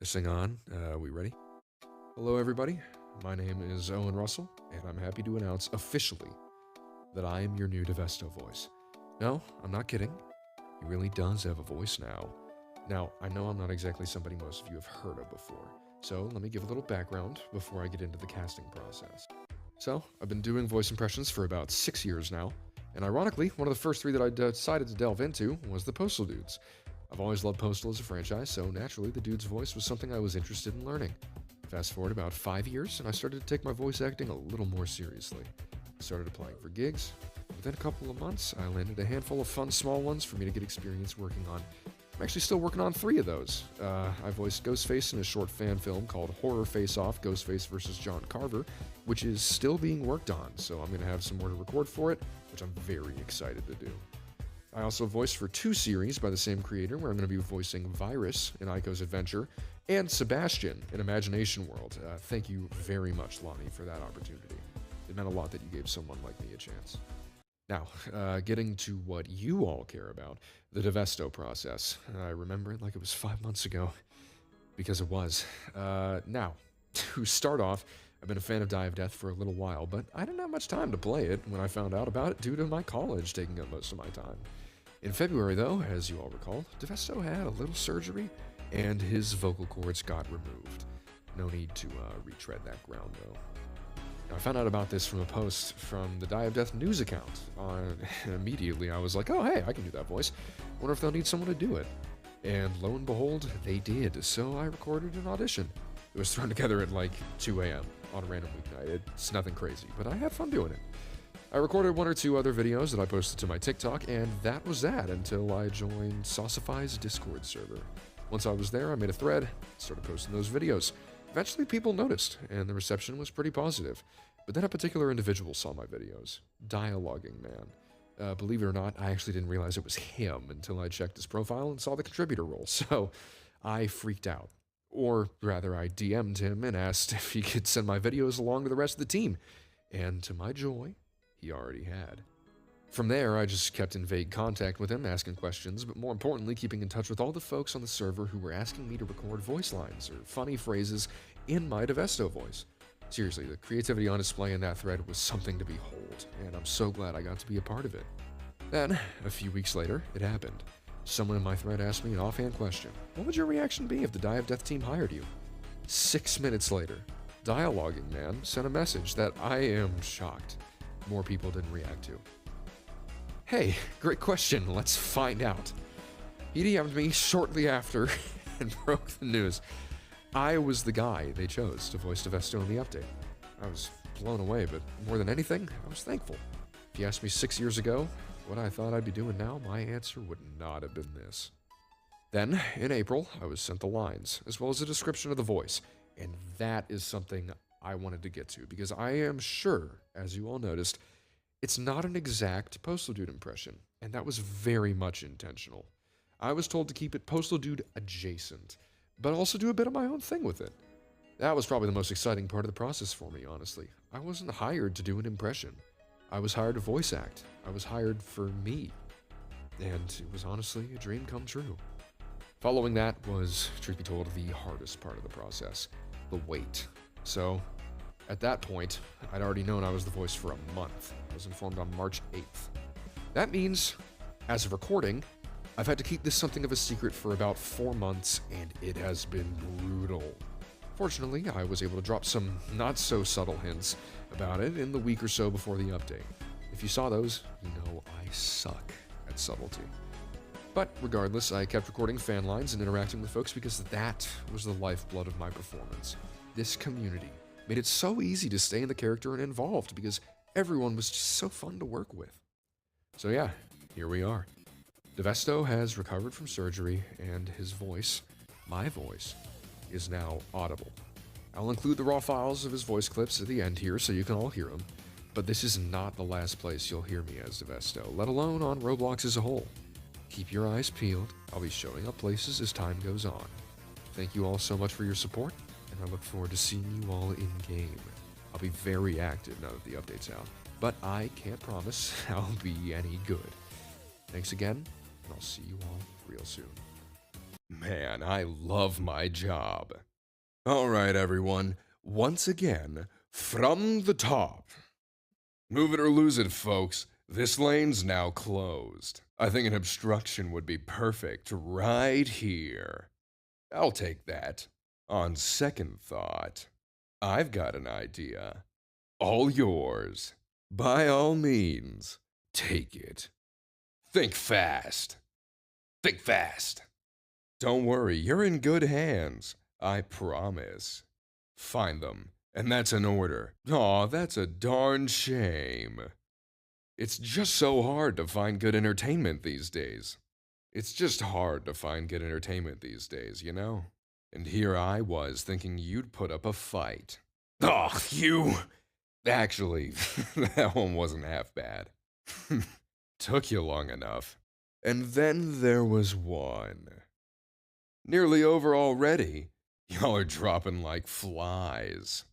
This thing on. We ready? Hello, everybody. My name is Owen Russell, and I'm happy to announce officially that I am your new Devesto voice. No, I'm not kidding. He really does have a voice now. Now, I know I'm not exactly somebody most of you have heard of before, so let me give a little background before I get into the casting process. So, I've been doing voice impressions for about 6 years now, and ironically, one of the first three that I decided to delve into was the Postal Dudes. I've always loved Postal as a franchise, so naturally the dude's voice was something I was interested in learning. Fast forward about 5 years, and I started to take my voice acting a little more seriously. I started applying for gigs. Within a couple of months, I landed a handful of fun small ones for me to get experience working on. I'm actually still working on 3 of those. I voiced Ghostface in a short fan film called Horror Face Off, Ghostface vs. John Carver, which is still being worked on, so I'm going to have some more to record for it, which I'm very excited to do. I also voiced for 2 series by the same creator, where I'm going to be voicing Virus in Ico's Adventure and Sebastian in Imagination World. Thank you very much, Lonnie, for that opportunity. It meant a lot that you gave someone like me a chance. Now, getting to what you all care about, the Devesto process. I remember it like it was 5 months ago, because it was. Now, to start off, I've been a fan of Die of Death for a little while, but I didn't have much time to play it when I found out about it due to my college taking up most of my time. In February, though, as you all recall, Devesto had a little surgery, and his vocal cords got removed. No need to retread that ground, though. Now, I found out about this from a post from the Die of Death news account. Immediately, I was like, oh, hey, I can do that voice. Wonder if they'll need someone to do it. And lo and behold, they did, so I recorded an audition. It was thrown together at like 2 a.m. on a random weeknight. It's nothing crazy, but I had fun doing it. I recorded 1 or 2 other videos that I posted to my TikTok, and that was that until I joined Saucify's Discord server. Once I was there, I made a thread, started posting those videos. Eventually, people noticed, and the reception was pretty positive. But then a particular individual saw my videos. Dialoguing Man. Believe it or not, I actually didn't realize it was him until I checked his profile and saw the contributor role, so I freaked out. Or rather, I DM'd him and asked if he could send my videos along to the rest of the team. And to my joy, he already had. From there, I just kept in vague contact with him, asking questions, but more importantly, keeping in touch with all the folks on the server who were asking me to record voice lines or funny phrases in my Devesto voice. Seriously, the creativity on display in that thread was something to behold, and I'm so glad I got to be a part of it. Then, a few weeks later, it happened. Someone in my thread asked me an offhand question. What would your reaction be if the Die of Death team hired you? 6 minutes later, Dialoguing Man sent a message that I am shocked more people didn't react to. Hey, great question, let's find out. He DM'd me shortly after and broke the news. I was the guy they chose to voice Devesto in the update. I was blown away, but more than anything, I was thankful. If you asked me 6 years ago what I thought I'd be doing now, my answer would not have been this. Then, in April, I was sent the lines, as well as a description of the voice, and that is something I wanted to get to, because I am sure, as you all noticed, it's not an exact Postal Dude impression, and that was very much intentional. I was told to keep it Postal Dude adjacent, but also do a bit of my own thing with it. That was probably the most exciting part of the process for me, honestly. I wasn't hired to do an impression. I was hired to voice act. I was hired for me. And it was honestly a dream come true. Following that was, truth be told, the hardest part of the process, the wait. So, at that point, I'd already known I was the voice for a month. I was informed on March 8th. That means, as of recording, I've had to keep this something of a secret for about 4 months, and it has been brutal. Fortunately, I was able to drop some not-so-subtle hints about it in the week or so before the update. If you saw those, you know I suck at subtlety. But regardless, I kept recording fan lines and interacting with folks because that was the lifeblood of my performance. This community made it so easy to stay in the character and involved because everyone was just so fun to work with. So yeah, here we are. Devesto has recovered from surgery, and his voice, my voice, is now audible. I'll include the raw files of his voice clips at the end here so you can all hear them, but this is not the last place you'll hear me as Devesto, let alone on Roblox as a whole. Keep your eyes peeled. I'll be showing up places as time goes on. Thank you all so much for your support, and I look forward to seeing you all in-game. I'll be very active now that the update's out, but I can't promise I'll be any good. Thanks again, and I'll see you all real soon. Man, I love my job. All right, everyone. Once again, from the top. Move it or lose it, folks. This lane's now closed. I think an obstruction would be perfect right here. I'll take that. On second thought, I've got an idea. All yours. By all means, take it. Think fast. Think fast. Don't worry, you're in good hands. I promise. Find them, and that's an order. Aw, that's a darn shame. It's just so hard to find good entertainment these days. It's just hard to find good entertainment these days, you know? And here I was thinking you'd put up a fight. Oh, you! Actually, that one wasn't half bad. Took you long enough. And then there was one. Nearly over already. Y'all are dropping like flies.